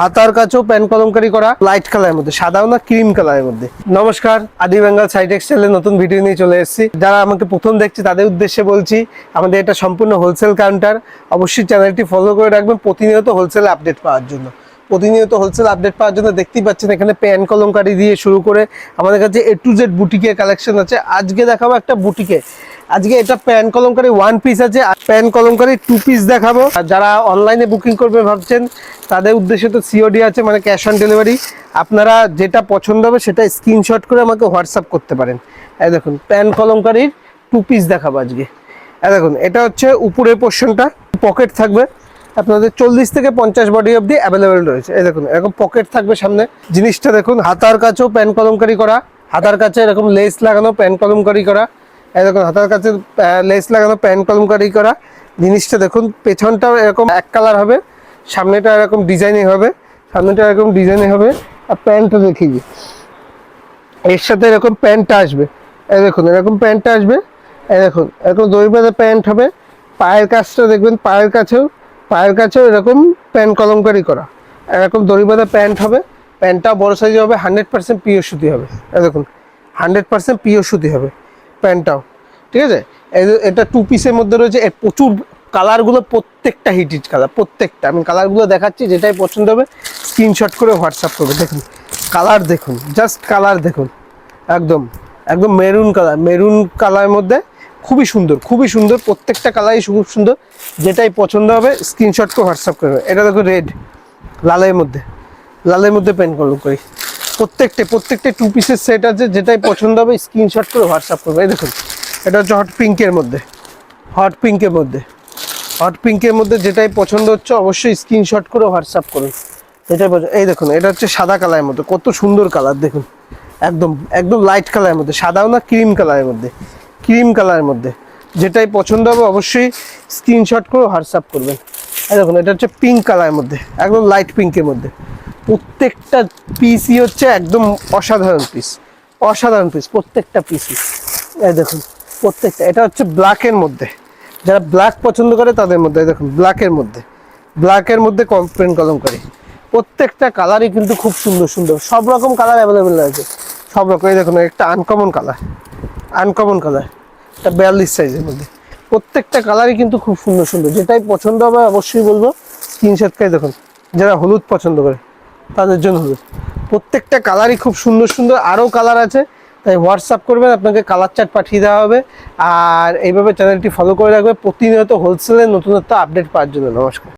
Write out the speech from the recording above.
হাতার কাছেও পেন কলমকারি করা লাইট কালারের মধ্যে, সাদাও না ক্রিম কালারের মধ্যে। নমস্কার, আদি বেঙ্গল সাই টেক্সটাইলের নতুন ভিডিও নিয়ে চলে এসেছি। যারা আমাকে প্রথম দেখছে তাদের উদ্দেশ্যে বলছি, আমাদের এটা সম্পূর্ণ হোলসেল কাউন্টার। অবশ্যই চ্যানেলটি ফলো করে রাখবেন প্রতিনিয়ত হোলসেল আপডেট পাওয়ার জন্য। দেখতেই পাচ্ছেন এখানে পেন কলমকারি দিয়ে শুরু করে আমাদের কাছে A to Z বুটিকের কালেকশন আছে। আজকে দেখাবো একটা বুটিকে, আজকে এটা পেন কলমকারি 1 পিস আছে, আর পেন কলমকারি 2 পিস দেখাবো। আর যারা অনলাইনে বুকিং করবে ভাবছেন তাদের উদ্দেশ্যে তো COD আছে, মানে ক্যাশ অন ডেলিভারি। আপনারা যেটা পছন্দ হবে সেটা স্ক্রিনশট করে আমাকে হোয়াটসঅ্যাপ করতে পারেন। এই দেখুন পেন কলমকারির 2 পিস দেখাবো আজকে। এই দেখুন এটা হচ্ছে উপরের পোর্শনটা, পকেট থাকবে আপনাদের 40 থেকে 50 বডি অবধি অ্যাভেলেবেল রয়েছে। এই দেখুন এরকম পকেট থাকবে সামনে। জিনিসটা দেখুন হাতার কাছেও পেন কলমকারি করা, হাতার কাছে এরকম লেস লাগানো পেন কলমকারি করা। এই দেখুন হাতার কাছে লেস লাগানো পেন কলমকারি করা। জিনিসটা দেখুন পেছনটাও এরকম এক কালার হবে, সামনেটা এরকম ডিজাইনিং হবে, আর প্যান্টটা দেখিয়ে দিই, এর সাথে এরকম প্যান্টটা আসবে। এই দেখুন এরকম প্যান্টটা আসবে। এই দেখুন এরকম দড়ি বাঁধা প্যান্ট হবে। পায়ের কাছটা দেখবেন, পায়ের কাছেও এরকম পেন কলমকারি করা, এরকম দড়ি বাঁধা প্যান্ট হবে। প্যান্টটা বড় সাইজ হবে, 100% পিওর সুতি হবে। এই দেখুন 100% পিওর সুতি হবে প্যান্টটাও, ঠিক আছে। এটা 2 পিসের মধ্যে রয়েছে। এর প্রচুর কালারগুলো, প্রত্যেকটা হিট কালার, প্রত্যেকটা আমি কালারগুলো দেখাচ্ছি। যেটাই পছন্দ হবে স্ক্রিনশট করে হোয়াটসঅ্যাপ করবে। দেখুন কালার দেখুন, জাস্ট কালার দেখুন, একদম মেরুন কালারের মধ্যে খুবই সুন্দর, প্রত্যেকটা কালারই খুব সুন্দর। যেটাই পছন্দ হবে স্ক্রিনশট করে হোয়াটসঅ্যাপ করবে। এটা দেখো রেড লালের মধ্যে পেন কলমকারি, প্রত্যেকটা 2 পিসের সেট আছে। যেটাই পছন্দ হবে স্ক্রিনশট করে হোয়াটসঅ্যাপ করবে। এই দেখুন এটা হচ্ছে হট পিঙ্কের মধ্যে যেটাই পছন্দ হচ্ছে অবশ্যই স্ক্রিনশট করে হোয়াটসঅ্যাপ করুন। এই দেখুন এটা হচ্ছে সাদা কালারের মধ্যে, কত সুন্দর কালার দেখুন, একদম লাইট কালারের মধ্যে, সাদাও না ক্রিম কালারের মধ্যে। যেটাই পছন্দ হবে অবশ্যই স্ক্রিনশট করে হোয়াটসঅ্যাপ করবেন। এই দেখুন এটা হচ্ছে পিঙ্ক কালারের মধ্যে, একদম লাইট পিঙ্কের মধ্যে। প্রত্যেকটা পিসই হচ্ছে একদম অসাধারণ পিস প্রত্যেকটা পিসই। এই দেখুন প্রত্যেকটা, এটা হচ্ছে ব্ল্যাকের মধ্যে, যারা ব্ল্যাক পছন্দ করে তাদের মধ্যে। এই দেখুন ব্ল্যাকের মধ্যে পেন কলমকারি, প্রত্যেকটা কালারই কিন্তু খুব সুন্দর, সব রকম কালার অ্যাভেলেবেল আছে, সব রকম। এই দেখুন একটা আনকমন কালার, এটা 42 সাইজের মধ্যে। প্রত্যেকটা কালারই কিন্তু খুব সুন্দর। যেটাই পছন্দ হবে অবশ্যই বলবো স্ক্রিনশট করে। দেখুন যারা হলুদ পছন্দ করে তাদের জন্য হলুদ, প্রত্যেকটা কালারই খুব সুন্দর। আরও কালার আছে, তাই হোয়াটসঅ্যাপ করবেন, আপনাকে কালার চার্ট পাঠিয়ে দেওয়া হবে। আর এইভাবে চ্যানেলটি ফলো করে রাখবে প্রতিনিয়ত হোলসেলের নতুনত্ব আপডেট পাওয়ার জন্য। নমস্কার।